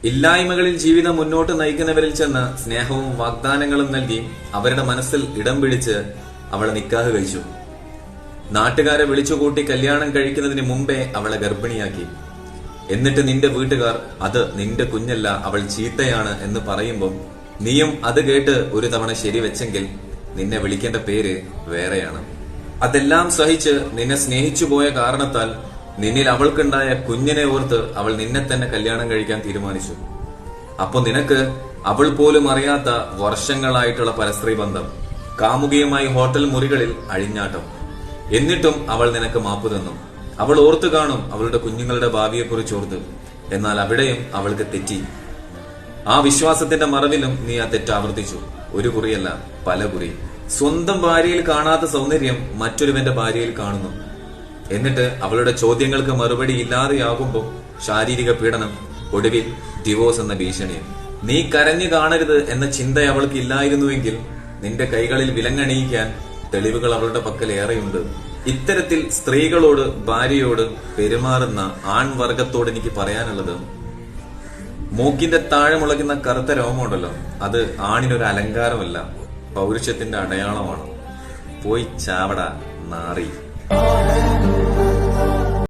ഇല്ലായ്മകളിൽ ജീവിതം മുന്നോട്ട് നയിക്കുന്നവരിൽ ചെന്ന് സ്നേഹവും വാഗ്ദാനങ്ങളും നൽകി അവരുടെ മനസ്സിൽ ഇടം പിടിച്ച് അവളെ നിക്കാഹ് കഴിച്ചു. നാട്ടുകാരെ വിളിച്ചുകൂട്ടി കല്യാണം കഴിക്കുന്നതിന് മുമ്പേ അവളെ ഗർഭിണിയാക്കി. എന്നിട്ട് നിന്റെ വീട്ടുകാർ അത് നിന്റെ കുഞ്ഞല്ല, അവൾ ചീത്തയാണ് എന്ന് പറയുമ്പോൾ നീയും അത് കേട്ട് ഒരു തവണ ശരിവെച്ചെങ്കിൽ നിന്നെ വിളിക്കേണ്ട പേര് വേറെയാണ്. അതെല്ലാം സഹിച്ച് നിന്നെ സ്നേഹിച്ചു പോയ കാരണത്താൽ നിന്നിൽ അവൾക്കുണ്ടായ കുഞ്ഞിനെ ഓർത്ത് അവൾ നിന്നെ തന്നെ കല്യാണം കഴിക്കാൻ തീരുമാനിച്ചു. അപ്പൊ നിനക്ക് അവൾ പോലും അറിയാത്ത വർഷങ്ങളായിട്ടുള്ള പരസ്ത്രീ ബന്ധം, കാമുകിയുമായി ഹോട്ടൽ മുറികളിൽ അഴിഞ്ഞാട്ടം. എന്നിട്ടും അവൾ നിനക്ക് മാപ്പ് തന്നു. അവൾ ഓർത്തു കാണും അവളുടെ കുഞ്ഞുങ്ങളുടെ ഭാവിയെക്കുറിച്ച് ഓർത്ത്. എന്നാൽ അവിടെയും അവൾക്ക് തെറ്റി. ആ വിശ്വാസത്തിന്റെ മറവിലും നീ ആ തെറ്റ് ആവർത്തിച്ചു. ഒരു കുറിയല്ല, പല കുറി. സ്വന്തം ഭാര്യയിൽ കാണാത്ത സൗന്ദര്യം മറ്റൊരുവന്റെ ഭാര്യയിൽ കാണുന്നു. എന്നിട്ട് അവളുടെ ചോദ്യങ്ങൾക്ക് മറുപടി ഇല്ലാതെയാകുമ്പോൾ ശാരീരിക പീഡനം, ഒടുവിൽ ഡിവോഴ്സ് എന്ന ഭീഷണിയും. നീ കരഞ്ഞു കാണരുത് എന്ന ചിന്ത അവൾക്ക് ഇല്ലായിരുന്നുവെങ്കിൽ നിന്റെ കൈകളിൽ വിലങ്ങണിയിക്കാൻ തെളിവുകൾ അവളുടെ പക്കൽ ഏറെയുണ്ട്. ഇത്തരത്തിൽ സ്ത്രീകളോട്, ഭാര്യയോട് പെരുമാറുന്ന ആൺവർഗത്തോട് എനിക്ക് പറയാനുള്ളത്, മൂക്കിന്റെ താഴെ മുളയ്ക്കുന്ന കറുത്ത രോമമുണ്ടല്ലോ, അത് ആണിനൊരു അലങ്കാരമല്ല, പൗരുഷത്തിന്റെ അടയാളമാണ്. പോയി ചാവട നാറി.